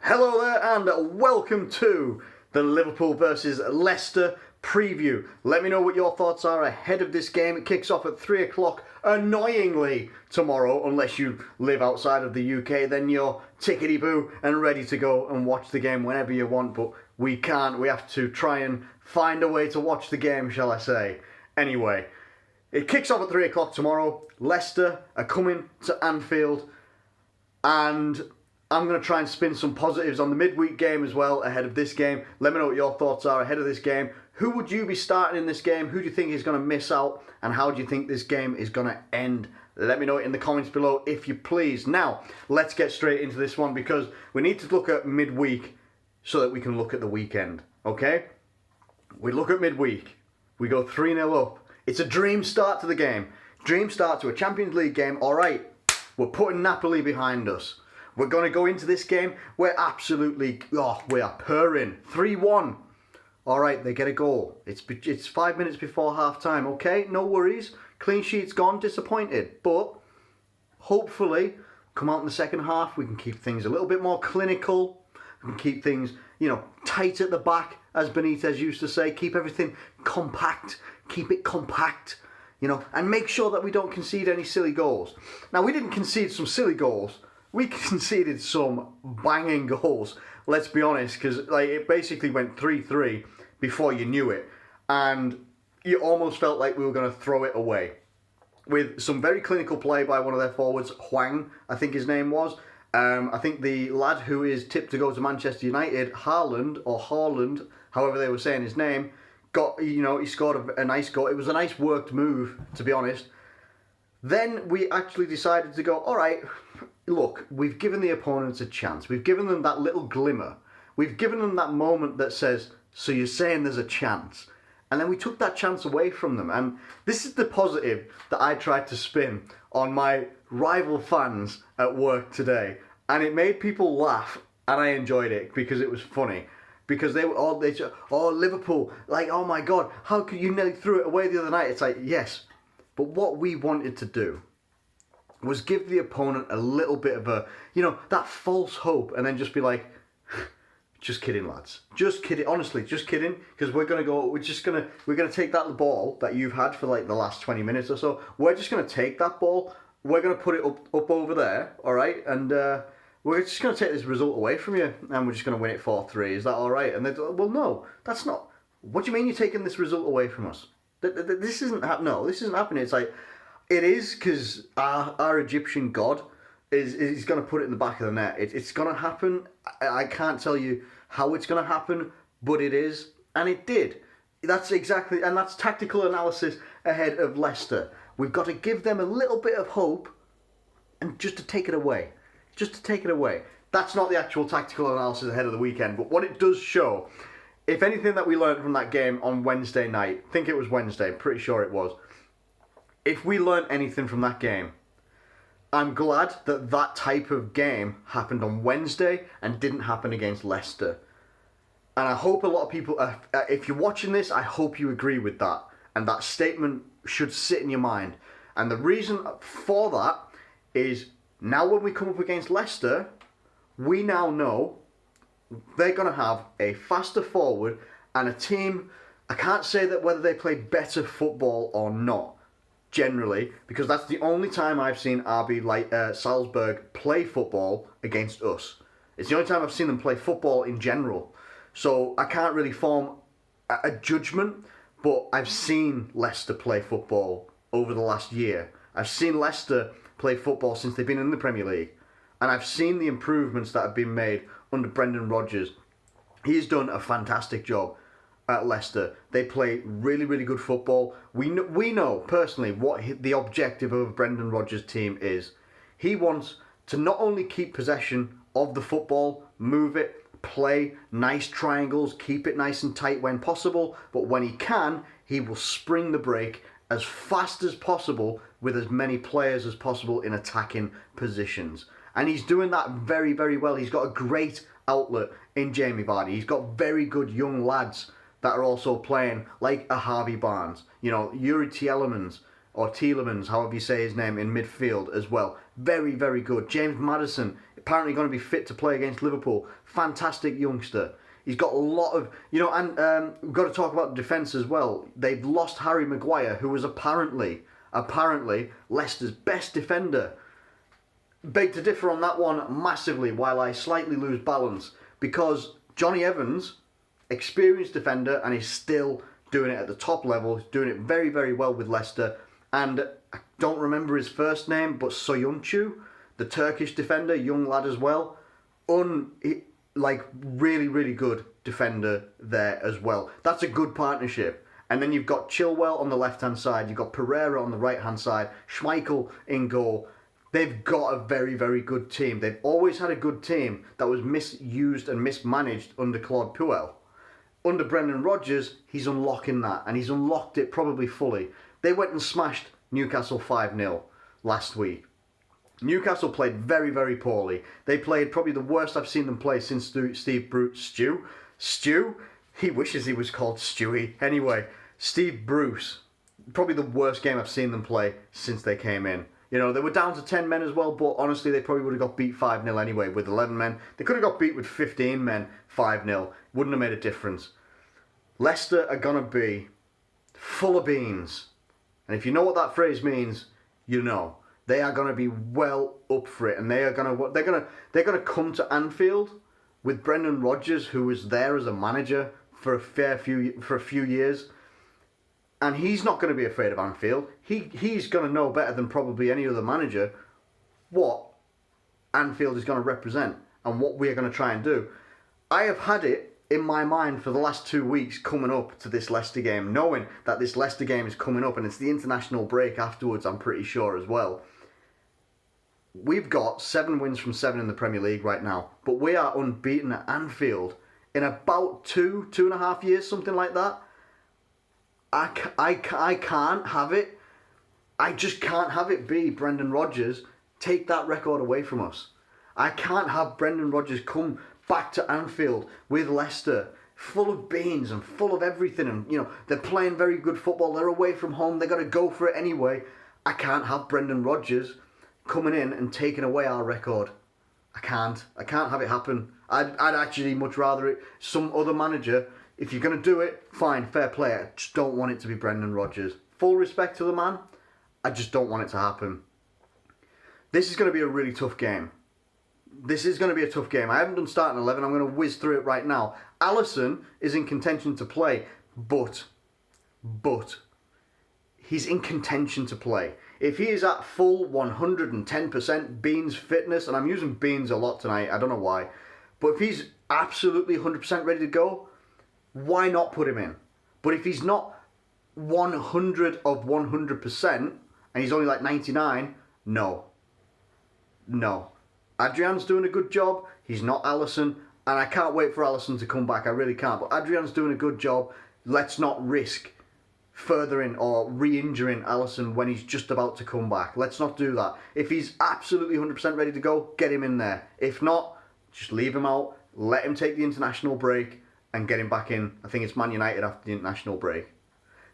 Hello there and welcome to the Liverpool versus Leicester Preview. Let me know what your thoughts are ahead of this game. It kicks off at 3 o'clock, annoyingly, tomorrow. Unless you live outside of the UK, then you're tickety-boo and ready to go and watch the game whenever you want. But we can't. We have to try and find a way to watch the game, shall I say. Anyway, it kicks off at 3 o'clock tomorrow. Leicester are coming to Anfield, and I'm going to try and spin some positives on the midweek game as well ahead of this game. Let me know what your thoughts are ahead of this game. Who would you be starting in this game? Who do you think is going to miss out? And how do you think this game is going to end? Let me know it in the comments below if you please. Now, let's get straight into this one because we need to look at midweek so that we can look at the weekend. Okay? We look at midweek. We go 3-0 up. It's a dream start to the game. Dream start to a Champions League game. All right, we're putting Napoli behind us. We're going to go into this game, we are purring. 3-1. All right, they get a goal. It's 5 minutes before half-time, okay? No worries. Clean sheet's gone, disappointed. But hopefully, come out in the second half, we can keep things a little bit more clinical. We can keep things, tight at the back, as Benitez used to say. Keep everything compact. Keep it compact, and make sure that we don't concede any silly goals. Now, we didn't concede some silly goals. We conceded some banging goals, let's be honest, because it basically went 3-3 before you knew it, and you almost felt like we were going to throw it away. With some very clinical play by one of their forwards, Hwang, I think his name was. I think the lad who is tipped to go to Manchester United, Haaland, however they were saying his name, he scored a nice goal. It was a nice worked move, to be honest. Then we actually decided to go, all right, look, we've given the opponents a chance. We've given them that little glimmer. We've given them that moment that says, so you're saying there's a chance. And then we took that chance away from them. And this is the positive that I tried to spin on my rival fans at work today. And it made people laugh. And I enjoyed it because it was funny. Because they said, Liverpool, oh my God, how could you nearly threw it away the other night? It's like, yes. But what we wanted to do was give the opponent a little bit of a, that false hope, and then just be like, just kidding, lads. Just kidding. Honestly, just kidding. Because we're going to take that ball that you've had for the last 20 minutes or so. We're just going to take that ball. We're going to put it up over there, all right? And we're just going to take this result away from you, and we're just going to win it 4-3. Is that all right? And they're well, no, that's not. What do you mean you're taking this result away from us? This isn't happening. No, this isn't happening. It's like, it is because our Egyptian god is going to put it in the back of the net. It's going to happen. I can't tell you how it's going to happen, but it is, and it did. That's tactical analysis ahead of Leicester. We've got to give them a little bit of hope, and just to take it away. That's not the actual tactical analysis ahead of the weekend, but what it does show, if anything that we learned from that game on Wednesday night, I think it was Wednesday, pretty sure it was. If we learned anything from that game, I'm glad that type of game happened on Wednesday and didn't happen against Leicester. And I hope a lot of people, if you're watching this, I hope you agree with that. And that statement should sit in your mind. And the reason for that is now when we come up against Leicester, we now know they're going to have a faster forward and a team. I can't say that whether they play better football or not, generally, because that's the only time I've seen RB Salzburg play football against us. It's the only time I've seen them play football in general. So I can't really form a judgment, but I've seen Leicester play football over the last year. I've seen Leicester play football since they've been in the Premier League. And I've seen the improvements that have been made under Brendan Rodgers. He's done a fantastic job at Leicester. They play really, really good football. We know personally what the objective of Brendan Rodgers' team is. He wants to not only keep possession of the football, move it, play nice triangles, keep it nice and tight when possible, but when he can, he will spring the break as fast as possible with as many players as possible in attacking positions. And he's doing that very, very well. He's got a great outlet in Jamie Vardy. He's got very good young lads that are also playing, like a Harvey Barnes, Yuri Tielemans, or Tielemans, however you say his name, in midfield as well. Very, very good. James Maddison apparently going to be fit to play against Liverpool. Fantastic youngster. He's got a lot of, and we've got to talk about the defence as well. They've lost Harry Maguire, who was apparently Leicester's best defender. Beg to differ on that one massively, while I slightly lose balance, because Johnny Evans, experienced defender, and he's still doing it at the top level. He's doing it very, very well with Leicester. And I don't remember his first name, but Soyuncu, the Turkish defender, young lad as well. Really, really good defender there as well. That's a good partnership. And then you've got Chilwell on the left-hand side. You've got Pereira on the right-hand side. Schmeichel in goal. They've got a very, very good team. They've always had a good team that was misused and mismanaged under Claude Puel. Under Brendan Rodgers, he's unlocking that, and he's unlocked it probably fully. They went and smashed Newcastle 5-0 last week. Newcastle played very, very poorly. They played probably the worst I've seen them play since Steve Bruce. Stu? He wishes he was called Stewie. Anyway, Steve Bruce, probably the worst game I've seen them play since they came in. They were down to 10 men as well, but honestly, they probably would have got beat 5-0 anyway with 11 men. They could have got beat with 15 men 5-0. Wouldn't have made a difference. Leicester are going to be full of beans. And if you know what that phrase means, you know. They are going to be well up for it, and they're going to come to Anfield with Brendan Rodgers, who was there as a manager for a few years. And he's not going to be afraid of Anfield. He's going to know better than probably any other manager what Anfield is going to represent and what we're going to try and do. I have had it in my mind for the last 2 weeks coming up to this Leicester game, knowing that this Leicester game is coming up, and it's the international break afterwards, I'm pretty sure as well. We've got 7 wins from 7 in the Premier League right now, but we are unbeaten at Anfield in about 2.5 years, something like that. I can't have it. I just can't have it be Brendan Rodgers take that record away from us. I can't have Brendan Rodgers come back to Anfield with Leicester full of beans and full of everything, and they're playing very good football. They're away from home. They got to go for it anyway. I can't have Brendan Rodgers coming in and taking away our record. I can't have it happen. I'd actually much rather it some other manager. If you're going to do it, fine, fair play. I just don't want it to be Brendan Rodgers. Full respect to the man, I just don't want it to happen. This is going to be a really tough game. I haven't done starting 11. I'm going to whiz through it right now. Alisson is in contention to play, but he's in contention to play. If he is at full 110% Beans fitness, and I'm using Beans a lot tonight, I don't know why, but if he's absolutely 100% ready to go, why not put him in? But if he's not 100 of 100% and he's only like 99, no. Adrian's doing a good job. He's not Alisson, and I can't wait for Alisson to come back. I really can't. But Adrian's doing a good job. Let's not risk furthering or re-injuring Alisson when he's just about to come back. Let's not do that. If he's absolutely 100% ready to go, get him in there. If not, just leave him out. Let him take the international break and get him back in. I think it's Man United after the international break.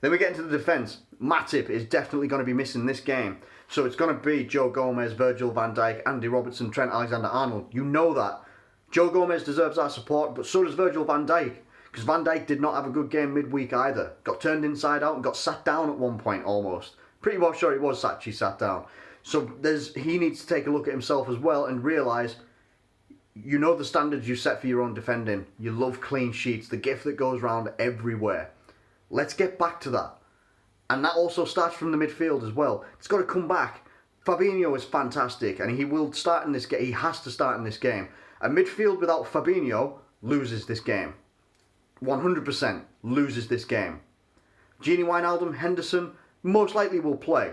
Then we get into the defence. Matip is definitely going to be missing this game. So it's going to be Joe Gomez, Virgil van Dijk, Andy Robertson, Trent Alexander-Arnold. You know that. Joe Gomez deserves our support, but so does Virgil van Dijk. Because Van Dijk did not have a good game midweek either. Got turned inside out and got sat down at one point almost. Pretty well sure it was actually sat down. So he needs to take a look at himself as well and realise, you know the standards you set for your own defending. You love clean sheets, the gift that goes round everywhere. Let's get back to that. And that also starts from the midfield as well. It's got to come back. Fabinho is fantastic, and he will start in this game. He has to start in this game. A midfield without Fabinho loses this game. 100% loses this game. Gini Wijnaldum, Henderson, most likely will play.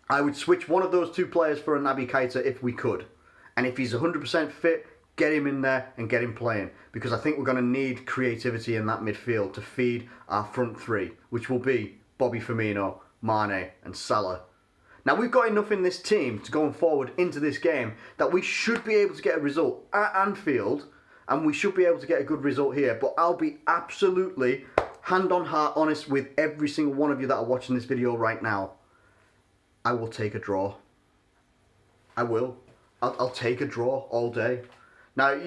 I would switch one of those two players for a Naby Keita if we could. And if he's 100% fit, get him in there and get him playing. Because I think we're going to need creativity in that midfield to feed our front three, which will be Bobby Firmino, Mane and Salah. Now we've got enough in this team to go forward into this game that we should be able to get a result at Anfield, and we should be able to get a good result here. But I'll be absolutely hand on heart honest with every single one of you that are watching this video right now. I will take a draw. I will. I'll take a draw all day. Now,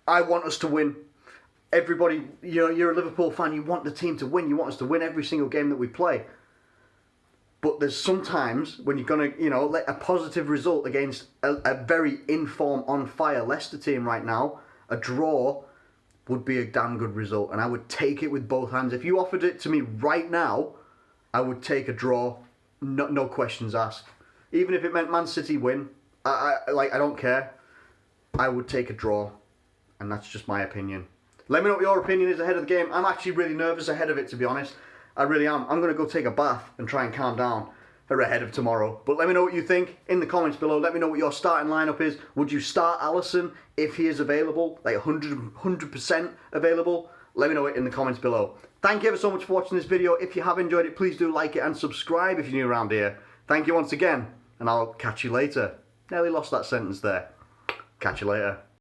I want us to win. Everybody, you're a Liverpool fan. You want the team to win. You want us to win every single game that we play. But there's sometimes when you're going to, let a positive result against a very in-form, on-fire Leicester team right now, a draw would be a damn good result. And I would take it with both hands. If you offered it to me right now, I would take a draw, no questions asked. Even if it meant Man City win, I don't care. I would take a draw. And that's just my opinion. Let me know what your opinion is ahead of the game. I'm actually really nervous ahead of it, to be honest. I really am. I'm going to go take a bath and try and calm down for ahead of tomorrow. But let me know what you think in the comments below. Let me know what your starting lineup is. Would you start Alisson if he is available, like 100% available? Let me know it in the comments below. Thank you ever so much for watching this video. If you have enjoyed it, please do like it and subscribe if you're new around here. Thank you once again, and I'll catch you later. Nearly lost that sentence there. Catch you later.